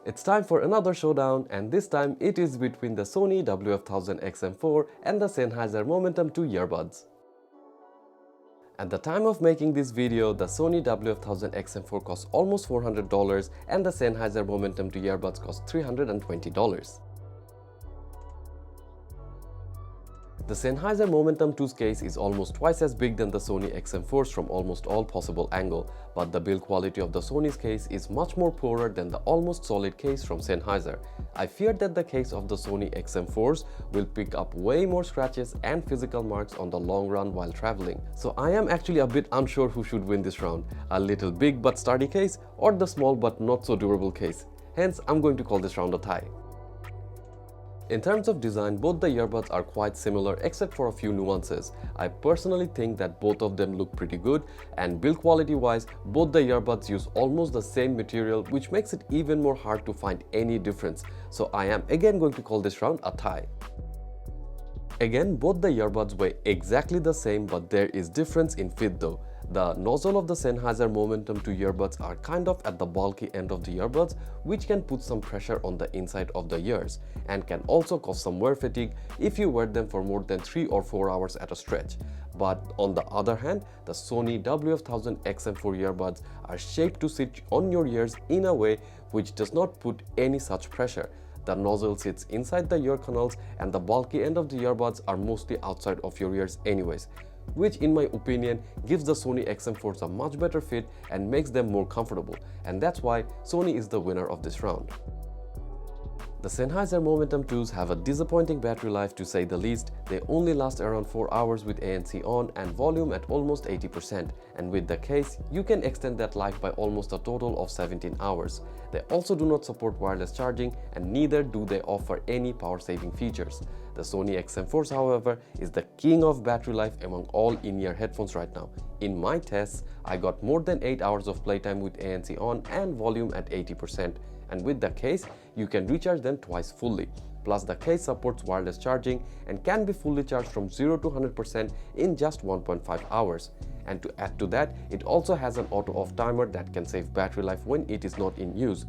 It's time for another showdown, and this time it is between the Sony WF-1000 XM4 and the Sennheiser Momentum 2 earbuds. At the time of making this video, the Sony WF-1000 XM4 cost almost $400 and the Sennheiser Momentum 2 earbuds cost $320. The Sennheiser Momentum 2's case is almost twice as big than the Sony XM4's from almost all possible angles, but the build quality of the Sony's case is much more poorer than the almost solid case from Sennheiser. I fear that the case of the Sony XM4's will pick up way more scratches and physical marks on the long run while traveling. So I am actually a bit unsure who should win this round, a little big but sturdy case or the small but not so durable case. Hence, I'm going to call this round a tie. In terms of design, both the earbuds are quite similar except for a few nuances. I personally think that both of them look pretty good, and build quality wise, both the earbuds use almost the same material, which makes it even more hard to find any difference. So I am again going to call this round a tie. Again, both the earbuds weigh exactly the same, but there is difference in fit though. The nozzle of the Sennheiser Momentum 2 earbuds are kind of at the bulky end of the earbuds, which can put some pressure on the inside of the ears and can also cause some wear fatigue if you wear them for more than 3 or 4 hours at a stretch. But on the other hand, the Sony WF-1000 XM4 earbuds are shaped to sit on your ears in a way which does not put any such pressure. The nozzle sits inside the ear canals and the bulky end of the earbuds are mostly outside of your ears anyways, which in my opinion gives the Sony XM4s a much better fit and makes them more comfortable, and that's why Sony is the winner of this round. The Sennheiser Momentum 2s have a disappointing battery life to say the least. They only last around 4 hours with ANC on and volume at almost 80%, and with the case, you can extend that life by almost a total of 17 hours. They also do not support wireless charging, and neither do they offer any power saving features. The Sony XM4s, however, is the king of battery life among all in-ear headphones right now. In my tests, I got more than 8 hours of playtime with ANC on and volume at 80%. And with the case, you can recharge them twice fully. Plus, the case supports wireless charging and can be fully charged from 0 to 100% in just 1.5 hours. And to add to that, it also has an auto-off timer that can save battery life when it is not in use.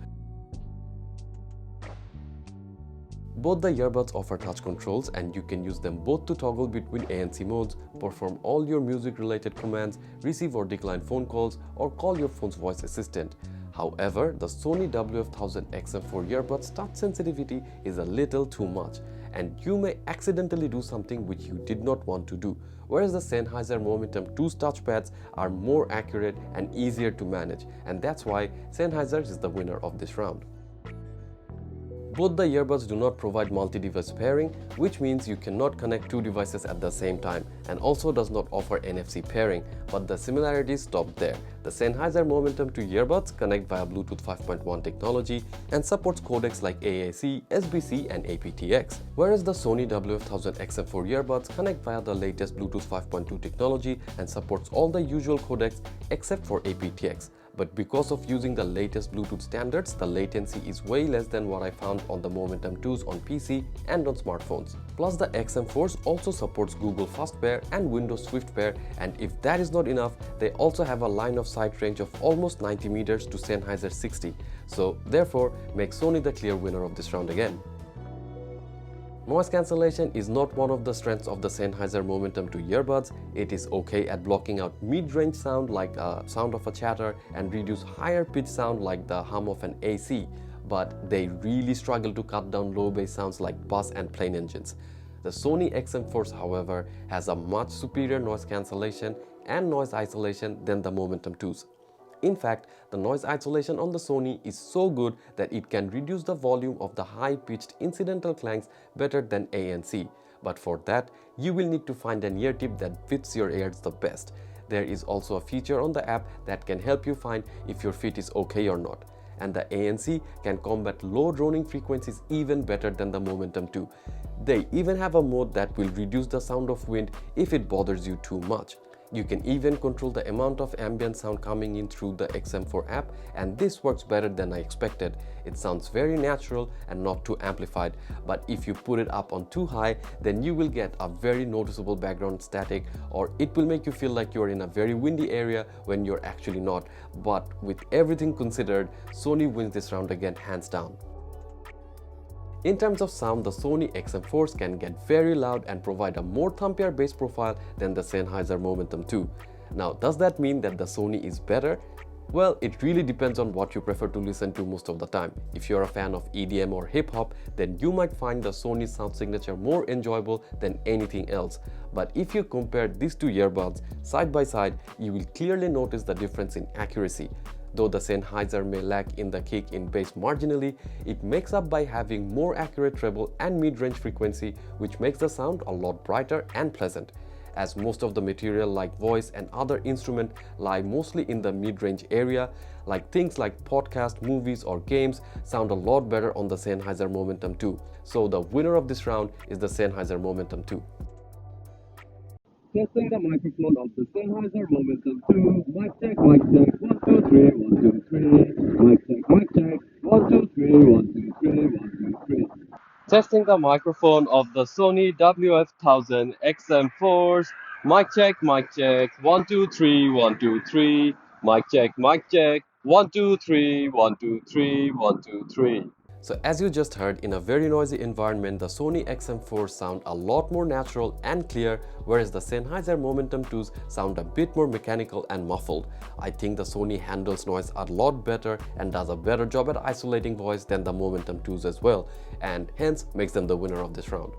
Both the earbuds offer touch controls, and you can use them both to toggle between ANC modes, perform all your music-related commands, receive or decline phone calls, or call your phone's voice assistant. However, the Sony WF-1000 XM4 earbuds touch sensitivity is a little too much, and you may accidentally do something which you did not want to do, whereas the Sennheiser Momentum 2's touchpads are more accurate and easier to manage, and that's why Sennheiser is the winner of this round. Both the earbuds do not provide multi-device pairing, which means you cannot connect 2 devices at the same time, and also does not offer NFC pairing, but the similarities stop there. The Sennheiser Momentum 2 earbuds connect via Bluetooth 5.1 technology and supports codecs like AAC, SBC and aptX, whereas the Sony WF-1000 XM4 earbuds connect via the latest Bluetooth 5.2 technology and supports all the usual codecs except for aptX. But because of using the latest Bluetooth standards, the latency is way less than what I found on the Momentum 2s on PC and on smartphones. Plus, the XM4s also supports Google Fast Pair and Windows Swift Pair, and if that is not enough, they also have a line of sight range of almost 90 meters to Sennheiser 60. So therefore, make Sony the clear winner of this round again. Noise cancellation is not one of the strengths of the Sennheiser Momentum 2 earbuds. It is okay at blocking out mid-range sound like a sound of a chatter and reduce higher pitch sound like the hum of an AC, but they really struggle to cut down low bass sounds like bus and plane engines. The Sony XM4s, however, has a much superior noise cancellation and noise isolation than the Momentum 2s. In fact, the noise isolation on the Sony is so good that it can reduce the volume of the high-pitched incidental clangs better than ANC. But for that, you will need to find an ear tip that fits your ears the best. There is also a feature on the app that can help you find if your fit is okay or not. And the ANC can combat low droning frequencies even better than the Momentum 2. They even have a mode that will reduce the sound of wind if it bothers you too much. You can even control the amount of ambient sound coming in through the XM4 app, and this works better than I expected. It sounds very natural and not too amplified, but if you put it up on too high, then you will get a very noticeable background static, or it will make you feel like you're in a very windy area when you're actually not. But with everything considered, Sony wins this round again hands down. In terms of sound, the Sony XM4s can get very loud and provide a more thumpier bass profile than the Sennheiser Momentum 2. Now, does that mean that the Sony is better? Well, it really depends on what you prefer to listen to most of the time. If you're a fan of EDM or hip-hop, then you might find the Sony sound signature more enjoyable than anything else. But if you compare these two earbuds side by side, you will clearly notice the difference in accuracy. Though the Sennheiser may lack in the kick in bass marginally, it makes up by having more accurate treble and mid-range frequency, which makes the sound a lot brighter and pleasant. As most of the material like voice and other instruments lie mostly in the mid-range area, like things like podcasts, movies or games sound a lot better on the Sennheiser Momentum 2. So the winner of this round is the Sennheiser Momentum 2. Testing the microphone of the Sennheiser Momentum 2. Mic check, mic check. 1, 2, 3, 1, 2, 3. Mic check, mic check. 1, 2, 3, 1, 2, 3, 1, 2, 3. Testing the microphone of the Sony WF-1000 XM4s. Mic check, mic check. 1, 2, 3, 1, 2, 3. Mic check, mic check. 1, 2, 3, 1, 2, 3, 1, 2, 3. So as you just heard, in a very noisy environment, the Sony XM4s sound a lot more natural and clear, whereas the Sennheiser Momentum 2s sound a bit more mechanical and muffled. I think the Sony handles noise a lot better and does a better job at isolating voice than the Momentum 2s as well, and hence makes them the winner of this round.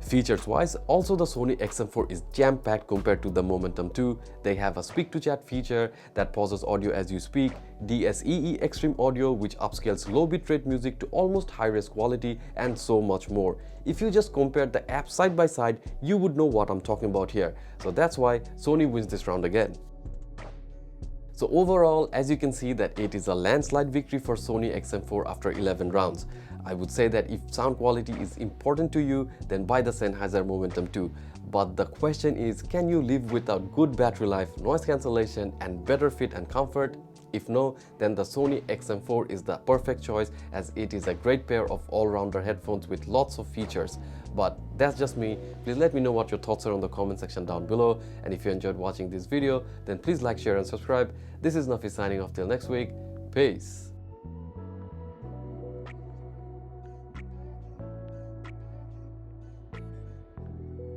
Features wise, also the Sony XM4 is jam-packed compared to the Momentum 2. They have a speak to chat feature that pauses audio as you speak, DSEE Extreme Audio which upscales low bitrate music to almost high-res quality, and so much more. If you just compare the apps side by side, you would know what I'm talking about here. So that's why Sony wins this round again. So overall, as you can see that it is a landslide victory for Sony XM4 after 11 rounds. I would say that if sound quality is important to you, then buy the Sennheiser Momentum 2. But the question is, can you live without good battery life, noise cancellation and better fit and comfort? If no, then the Sony XM4 is the perfect choice, as it is a great pair of all-rounder headphones with lots of features. But that's just me. Please let me know what your thoughts are on the comment section down below, and if you enjoyed watching this video, then please like, share and subscribe. This is Nafi signing off till next week. Peace.